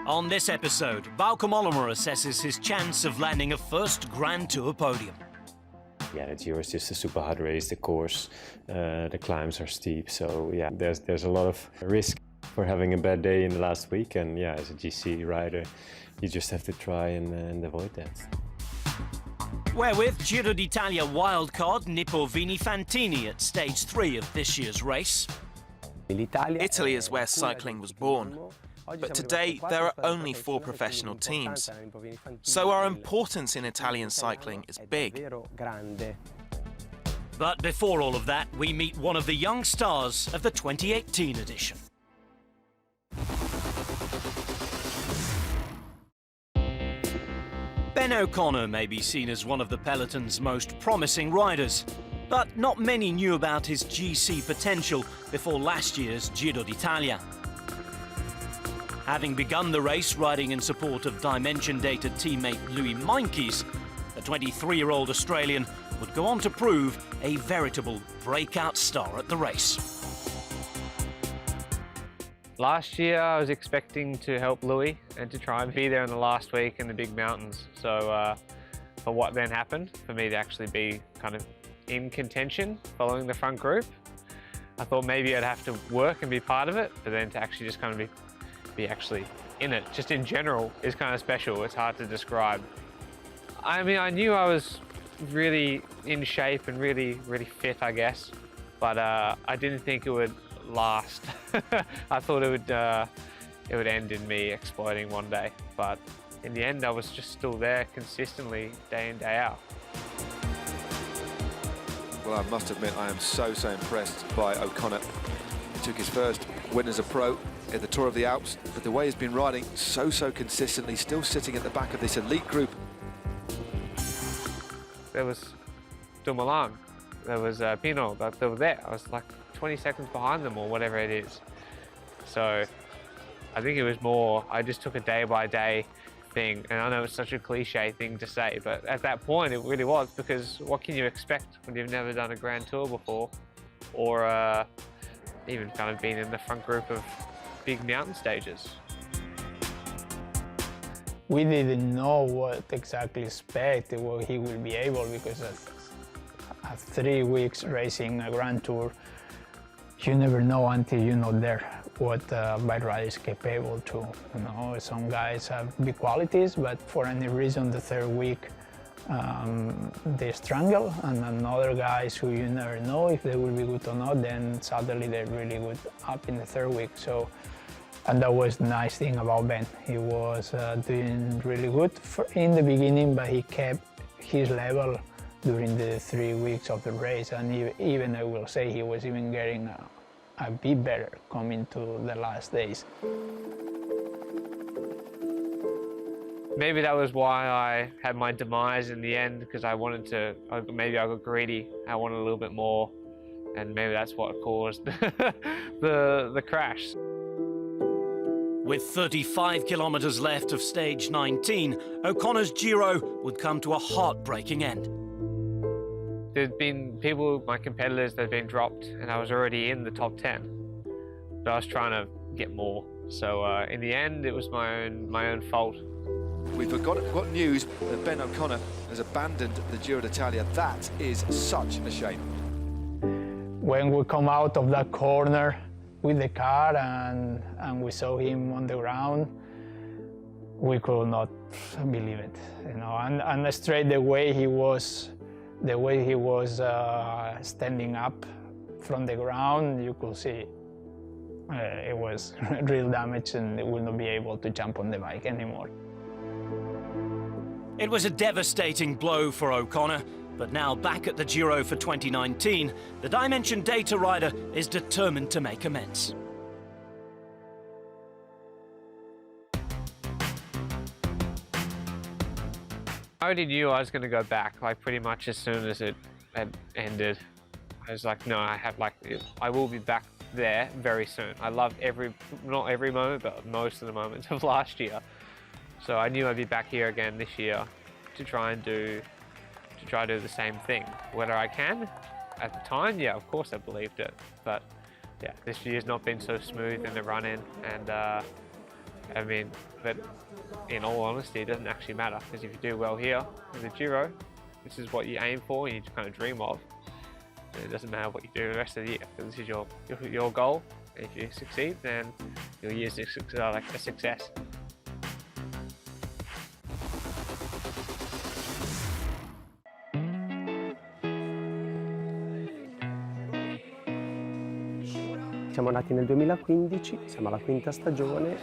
On this episode, OConnor assesses his chance of landing a first Grand Tour podium. Yeah, the Giro is just a super hard race. The course, the climbs are steep, so yeah, there's a lot of risk for having a bad day in the last week. And yeah, as a GC rider, you just have to try and avoid that. Wherewith Giro d'Italia wildcard NIPPO Vini Fantini at stage 3 of this year's race. Italy is where cycling was born, but today there are only 4 professional teams, so our importance in Italian cycling is big. But before all of that, we meet one of the young stars of the 2018 edition. Ben O'Connor may be seen as one of the peloton's most promising riders, but not many knew about his GC potential before last year's Giro d'Italia. Having begun the race riding in support of Dimension Data teammate Louis Meintjes, the 23-year-old Australian would go on to prove a veritable breakout star at the race. Last year I was expecting to help Louis and to try and be there in the last week in the big mountains. So for what then happened, for me to actually be kind of in contention following the front group, I thought maybe I'd have to work and be part of it, but then to actually just kind of be actually in it, just in general, is kind of special. It's hard to describe. I mean, I knew I was really in shape and really fit, I guess, but I didn't think it would last. I thought it would end in me exploding one day, but in the end I was just still there consistently day in, day out. Well, I must admit I am so impressed by O'Connor. He took his first win as a pro at the Tour of the Alps, but the way he's been riding so consistently, still sitting at the back of this elite group. There was Dumoulin, there was Pinot, they were there. I was like 20 seconds behind them or whatever it is. So I think it was more, I just took a day-by-day thing, and I know it's such a cliche thing to say, but at that point it really was, because what can you expect when you've never done a Grand Tour before, or even kind of been in the front group of big mountain stages? We didn't know what exactly expect, what he will be able, because at 3 weeks racing a Grand Tour, you never know until you're not there what a bike rider is capable to. You know, some guys have big qualities, but for any reason the 3rd week they struggle, and other guys who you never know if they will be good or not, then suddenly they're really good up in the 3rd week. So, and that was the nice thing about Ben. He was doing really good in the beginning, but he kept his level during the 3 weeks of the race, and even I will say he was even getting a bit better coming to the last days. Maybe that was why I had my demise in the end, because I wanted to, maybe I got greedy, I wanted a little bit more, and maybe that's what caused the crash. With 35 kilometers left of stage 19, O'Connor's Giro would come to a heartbreaking end. There'd been people, my competitors, that had been dropped, and I was already in the top 10. But I was trying to get more. So in the end, it was my own fault. We've got news that Ben O'Connor has abandoned the Giro d'Italia. That is such a shame. When we come out of that corner with the car and we saw him on the ground, we could not believe it. You know, and straight the way he was standing up from the ground, you could see it was real damage, and he will not be able to jump on the bike anymore. It was a devastating blow for O'Connor, but now back at the Giro for 2019, the Dimension Data rider is determined to make amends. I already knew I was going to go back, like pretty much as soon as it had ended. I was like, no, I will be back there very soon. I loved not every moment, but most of the moments of last year. So I knew I'd be back here again this year to try and do the same thing. Whether I can, at the time, yeah, of course I believed it. But yeah, this year's not been so smooth in the run-in, and I mean, but in all honesty, it doesn't actually matter, because if you do well here in the Giro, this is what you aim for and you kind of dream of. And it doesn't matter what you do the rest of the year, because this is your goal. If you succeed, then your year's like a success. Siamo nati nel 2015, siamo alla quinta stagione.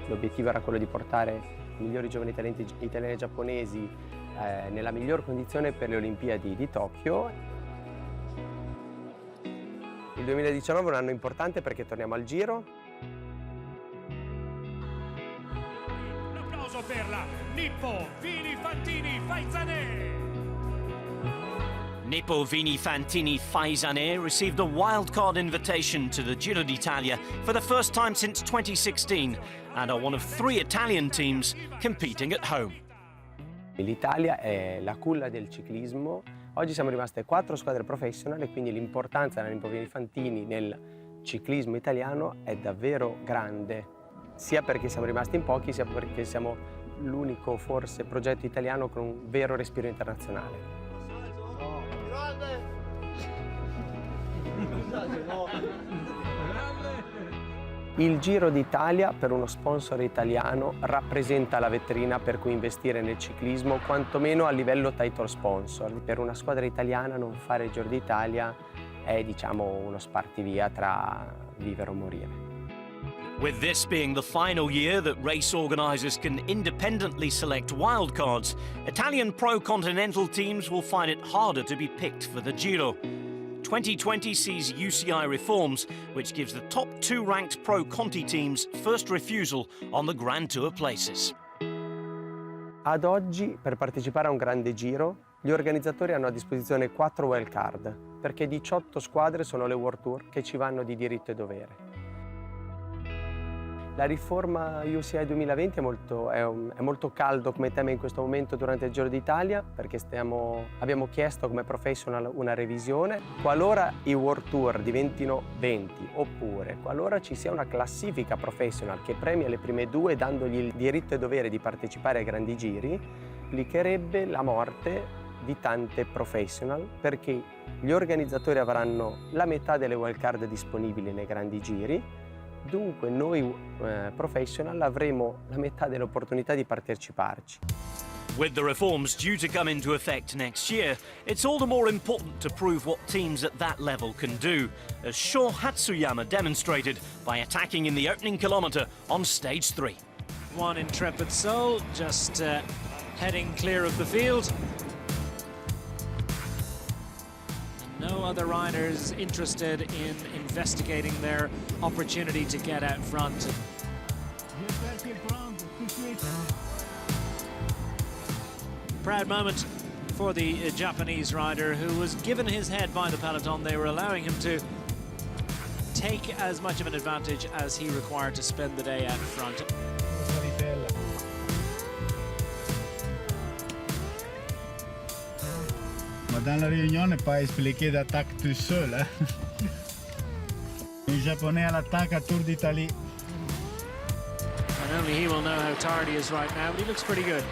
L'obiettivo era quello di portare i migliori giovani talenti italiani e giapponesi nella miglior condizione per le Olimpiadi di Tokyo. Il 2019 è un anno importante perché torniamo al Giro. Un applauso per la NIPPO, Vini, Fantini, Faizanè. NIPPO, Vini, Fantini, Faizanè received a wildcard invitation to the Giro d'Italia for the first time since 2016 and are one of 3 Italian teams competing at home. L'Italia è la culla del ciclismo. Oggi siamo rimaste 4 squadre professional e quindi l'importanza della NIPPO Vini Fantini nel ciclismo italiano è davvero grande, sia perché siamo rimasti in pochi, sia perché siamo l'unico forse progetto italiano con un vero respiro internazionale. Il Giro d'Italia per uno sponsor italiano rappresenta la vetrina per cui investire nel ciclismo, quantomeno a livello title sponsor. Per una squadra italiana non fare il Giro d'Italia è, diciamo, uno spartivia tra vivere o morire. With this being the final year that race organisers can independently select wildcards, Italian pro continental teams will find it harder to be picked for the Giro. 2020 sees UCI reforms, which gives the top 2 ranked pro Conti teams first refusal on the Grand Tour places. Ad oggi, per partecipare a un grande Giro, gli organizzatori hanno a disposizione 4 wild card, perché 18 squadre sono le World Tour che ci vanno di diritto e dovere. La riforma UCI 2020 è molto caldo come tema in questo momento durante il Giro d'Italia, perché abbiamo chiesto come professional una revisione. Qualora i World Tour diventino 20, oppure qualora ci sia una classifica professional che premia le prime 2 dandogli il diritto e dovere di partecipare ai grandi giri, implicherebbe la morte di tante professional, perché gli organizzatori avranno la metà delle wildcard disponibili nei grandi giri. Dunque noi professional avremo la metà delle opportunità di parteciparci. With the reforms due to come into effect next year, it's all the more important to prove what teams at that level can do, as Sho Hatsuyama demonstrated by attacking in the opening kilometre on stage 3. One intrepid soul just heading clear of the field. No other riders interested in investigating their opportunity to get out front. Proud moment for the Japanese rider who was given his head by the peloton. They were allowing him to take as much of an advantage as he required to spend the day out front. Dans la réunion, n'est pas expliqué d'attaque tout seul. Hein? Un japonais à l'attaque à Tour d'Italie. And only he will know how tired he is right now, but he looks pretty good.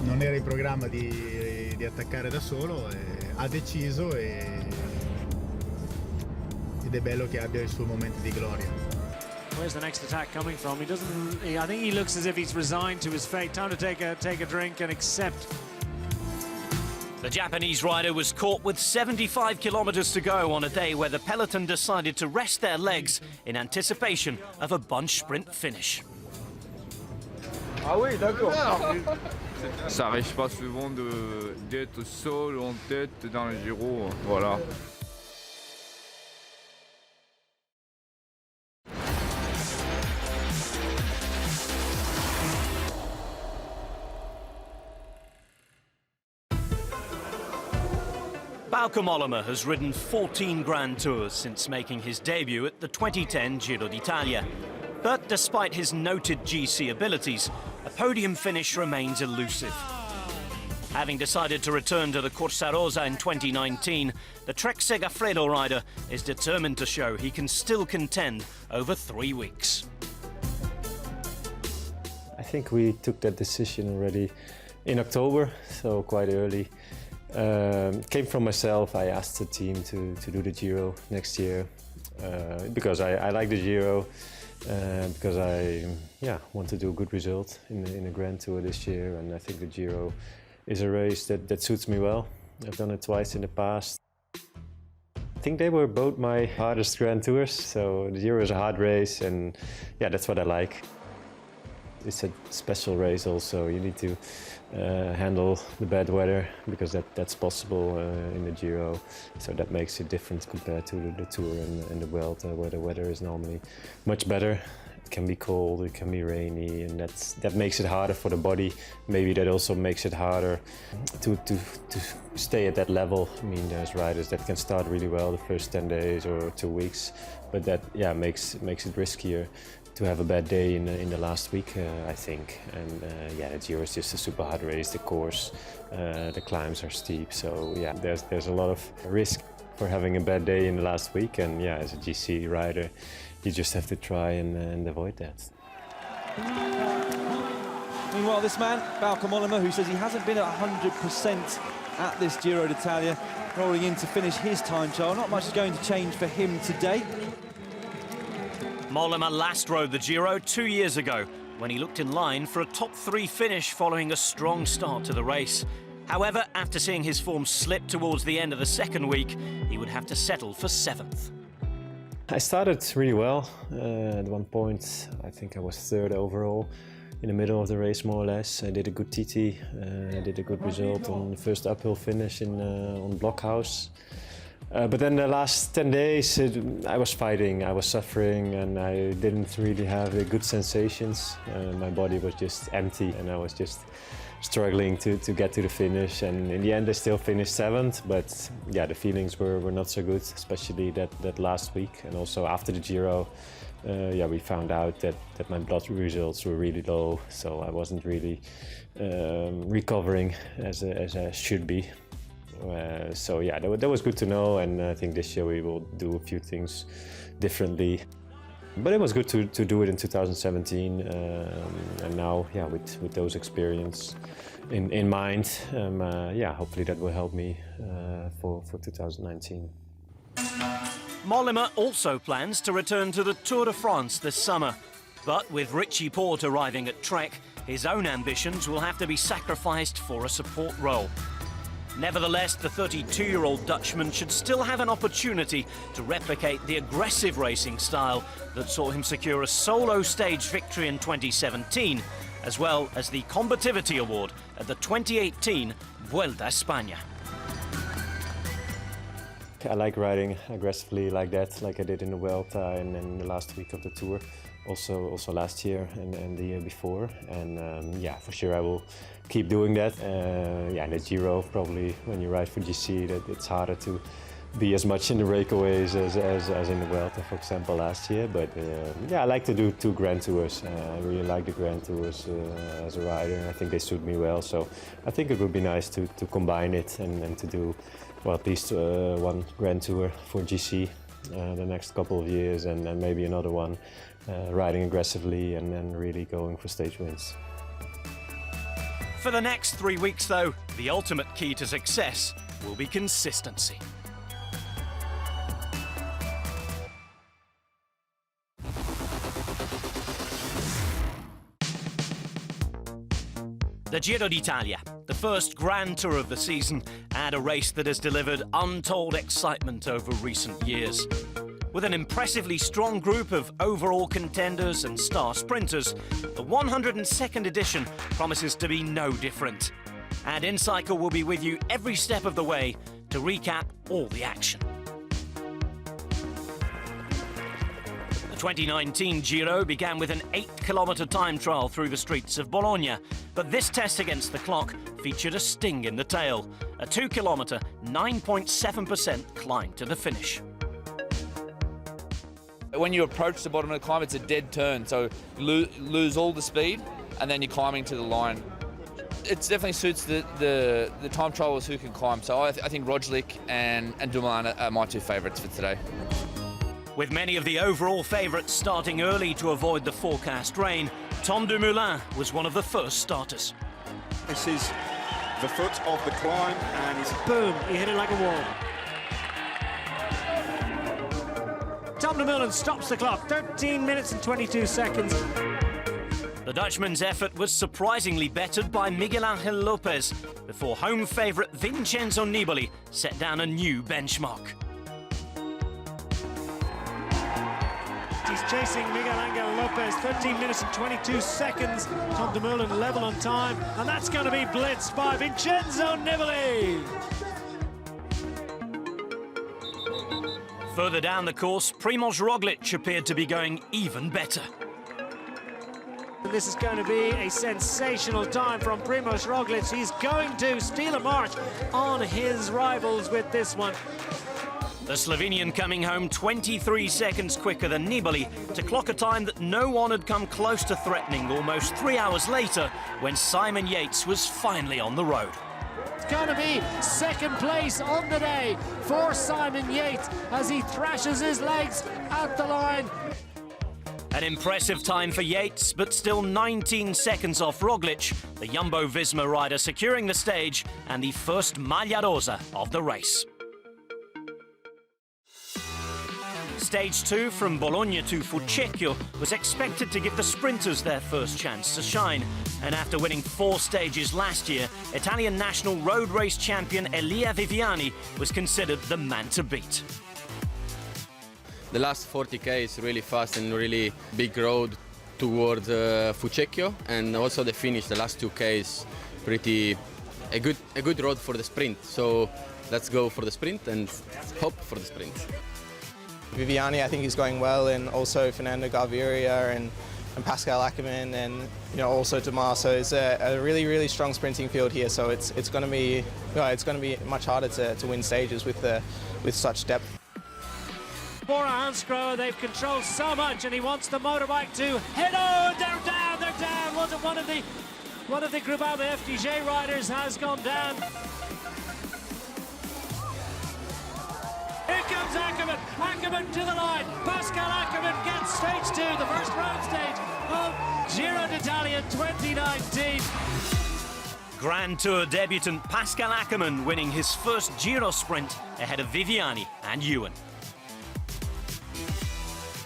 Non era in programma di attaccare da solo, ha deciso ed è bello che abbia il suo momento di gloria. Where's the next attack coming from? I think he looks as if he's resigned to his fate. Time to take a drink and accept. The Japanese rider was caught with 75 kilometres to go on a day where the peloton decided to rest their legs in anticipation of a bunch sprint finish. Ah oui, d'accord. Ça arrive pas souvent d'être seul en tête dans le Giro, voilà. Bauke Mollema has ridden 14 Grand Tours since making his debut at the 2010 Giro d'Italia. But despite his noted GC abilities, a podium finish remains elusive. Having decided to return to the Corsa Rosa in 2019, the Trek Segafredo rider is determined to show he can still contend over 3 weeks. I think we took that decision already in October, so quite early. Came from myself. I asked the team to do the Giro next year because I like the Giro, because I want to do a good result in a Grand Tour this year, and I think the Giro is a race that suits me well. I've done it twice in the past. I think they were both my hardest Grand Tours, so the Giro is a hard race, and yeah, that's what I like. It's a special race also. You need to handle the bad weather, because that's possible in the Giro. So that makes it different compared to the Tour and the Vuelta, where the weather is normally much better. It can be cold, it can be rainy, and that makes it harder for the body. Maybe that also makes it harder to stay at that level. I mean, there's riders that can start really well the first 10 days or 2 weeks, but that makes it riskier to have a bad day in the last week, I think. And the Giro is just a super hard race. The course, the climbs are steep, so yeah, there's a lot of risk for having a bad day in the last week. And yeah, as a GC rider, you just have to try and avoid that. Meanwhile, this man, Bauke Mollema, who says he hasn't been at 100% at this Giro d'Italia, rolling in to finish his time trial. Not much is going to change for him today. Mollema last rode the Giro 2 years ago, when he looked in line for a top 3 finish following a strong start to the race. However, after seeing his form slip towards the end of the second week, he would have to settle for 7th. I started really well. At one point, I think I was 3rd overall in the middle of the race, more or less. I did a good TT, I did a good result on the first uphill finish on Blockhouse. But then the last 10 days, I was fighting, I was suffering, and I didn't really have good sensations. My body was just empty, and I was just struggling to get to the finish. And in the end, I still finished 7th, but yeah, the feelings were not so good, especially that last week. And also after the Giro, we found out that my blood results were really low, so I wasn't really recovering as I should be. So yeah, that was good to know, and I think this year we will do a few things differently. But it was good to do it in 2017, and now, yeah, with those experience in mind, hopefully that will help me for 2019. Mollema also plans to return to the Tour de France this summer. But with Richie Porte arriving at Trek, his own ambitions will have to be sacrificed for a support role. Nevertheless, the 32-year-old Dutchman should still have an opportunity to replicate the aggressive racing style that saw him secure a solo stage victory in 2017, as well as the Combativity Award at the 2018 Vuelta a España. I like riding aggressively like that, like I did in the Vuelta and in the last week of the Tour. Also last year and the year before, and for sure I will keep doing that. In the Giro, probably when you ride for GC, that it's harder to be as much in the breakaways as in the Vuelta, for example, last year. But I like to do 2 Grand Tours. I really like the Grand Tours as a rider. I think they suit me well, so I think it would be nice to combine it and to do, well, at least 1 Grand Tour for GC the next couple of years, and maybe another one riding aggressively and then really going for stage wins. For the next 3 weeks, though, the ultimate key to success will be consistency. The Giro d'Italia, the first Grand Tour of the season, and a race that has delivered untold excitement over recent years. With an impressively strong group of overall contenders and star sprinters, the 102nd edition promises to be no different. And inCycle will be with you every step of the way to recap all the action. The 2019 Giro began with an 8-kilometre time trial through the streets of Bologna, but this test against the clock featured a sting in the tail. A 2-kilometre, 9.7% climb to the finish. When you approach the bottom of the climb, it's a dead turn, so you lose all the speed, and then you're climbing to the line. It definitely suits the time trialers who can climb, so I think Roglic and Dumoulin are my 2 favourites for today. With many of the overall favourites starting early to avoid the forecast rain, Tom Dumoulin was one of the first starters. This is the foot of the climb, and he's... Boom, he hit it like a wall. Tom Dumoulin stops the clock, 13 minutes and 22 seconds. The Dutchman's effort was surprisingly bettered by Miguel Angel Lopez before home favourite Vincenzo Nibali set down a new benchmark. He's chasing Miguel Angel Lopez, 13 minutes and 22 seconds. Tom Dumoulin level on time, and that's going to be blitzed by Vincenzo Nibali. Further down the course, Primož Roglic appeared to be going even better. This is going to be a sensational time from Primož Roglic. He's going to steal a march on his rivals with this one. The Slovenian coming home 23 seconds quicker than Nibali to clock a time that no one had come close to threatening almost 3 hours later when Simon Yates was finally on the road. It's going to be second place on the day for Simon Yates as he thrashes his legs at the line. An impressive time for Yates, but still 19 seconds off Roglic, the Jumbo-Visma rider securing the stage and the first Maglia Rosa of the race. Stage 2 from Bologna to Fucecchio was expected to give the sprinters their first chance to shine. And after winning 4 stages last year, Italian national road race champion Elia Viviani was considered the man to beat. The last 40k is really fast and really big road towards Fucecchio, and also the finish, the last 2k is a good road for the sprint. So let's go for the sprint and hope for the sprint. Viviani, I think he's going well, and also Fernando Gaviria and Pascal Ackermann, and also Demar. So it's a really strong sprinting field here. So it's going to be much harder to win stages with such depth. Bora Hansgrohe, they've controlled so much, and he wants the motorbike to head on. They're down. One of the Groupama FDJ riders has gone down. Here comes Ackermann to the line. Pascal Ackermann gets stage 2, the first road stage of Giro d'Italia 2019. Grand Tour debutant Pascal Ackermann winning his first Giro sprint ahead of Viviani and Ewan.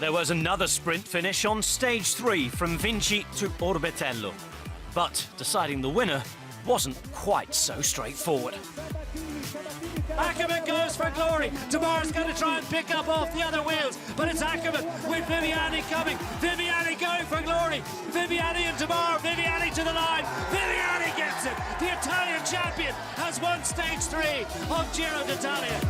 There was another sprint finish on stage 3 from Vinci to Orbetello. But deciding the winner wasn't quite so straightforward. Ackermann goes for glory. Tamar's going to try and pick up off the other wheels, but it's Ackermann with Viviani coming. Viviani going for glory. Viviani and Tamar. Viviani to the line. Viviani gets it. The Italian champion has won stage 3 of Giro d'Italia.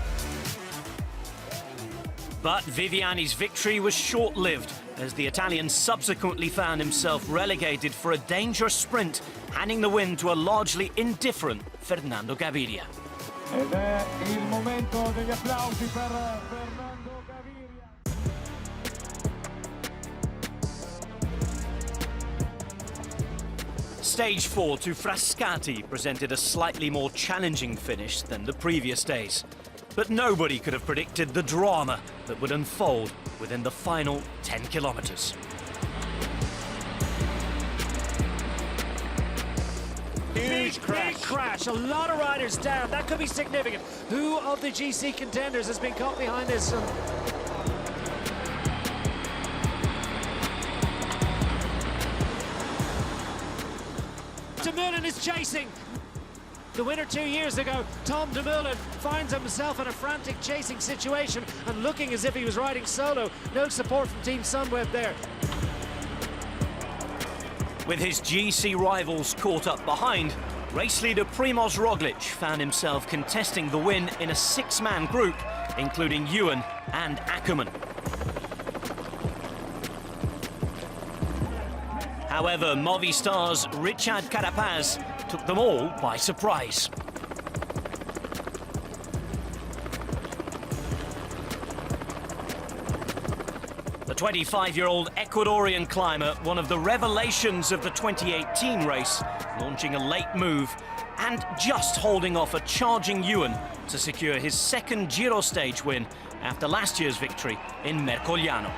But Viviani's victory was short-lived, as the Italian subsequently found himself relegated for a dangerous sprint, handing the win to a largely indifferent Fernando Gaviria. Ed è il momento degli applausi per Fernando Gaviria. Stage 4 to Frascati presented a slightly more challenging finish than the previous days. But nobody could have predicted the drama that would unfold within the final 10 kilometres. Big crash, a lot of riders down. That could be significant. Who of the GC contenders has been caught behind this? Dumoulin is chasing. The winner 2 years ago, Tom Dumoulin, finds himself in a frantic chasing situation and looking as if he was riding solo. No support from Team Sunweb there. With his GC rivals caught up behind, race leader Primož Roglic found himself contesting the win in a 6-man group, including Ewan and Ackermann. However, Movistar's Richard Carapaz took them all by surprise. The 25-year-old Ecuadorian climber, one of the revelations of the 2018 race, launching a late move and just holding off a charging Ewan to secure his second Giro stage win after last year's victory in Mercogliano.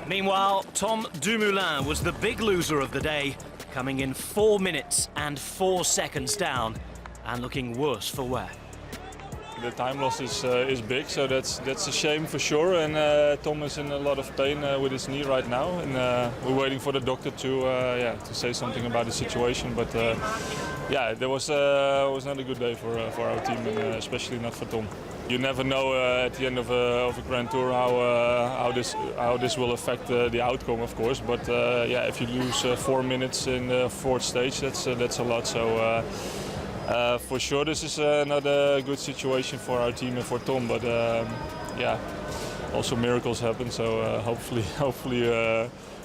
Meanwhile, Tom Dumoulin was the big loser of the day, coming in 4 minutes and 4 seconds down and looking worse for wear. The time loss is big, so that's a shame for sure. And Tom is in a lot of pain with his knee right now, and we're waiting for the doctor to say something about the situation. But yeah, there was not a good day for our team, and especially not for Tom. You never know at the end of a Grand Tour how this will affect the outcome, of course. But yeah, if you lose 4 minutes in the fourth stage, that's a lot. So. For sure, this is not a good situation for our team and for Tom, but yeah, also miracles happen. So hopefully,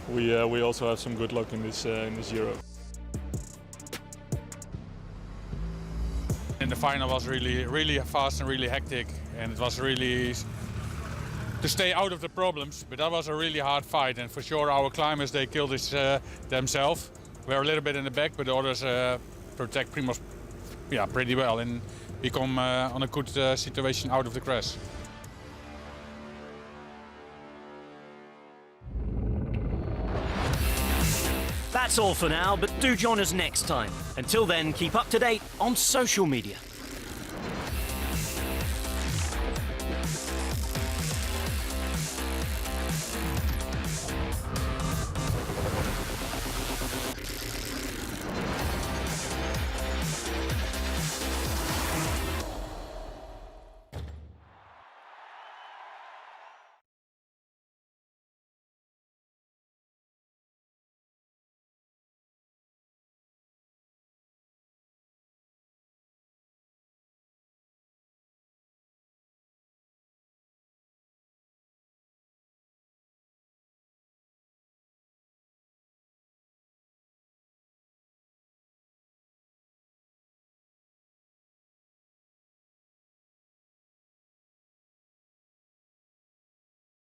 we also have some good luck in this Giro. And the final was really fast and really hectic, and it was really to stay out of the problems. But that was a really hard fight, and for sure our climbers, they killed it themselves. We were a little bit in the back, but the others protect Primoz. Yeah, pretty well, and we come on a good situation out of the crash. That's all for now, but do join us next time. Until then, keep up to date on social media.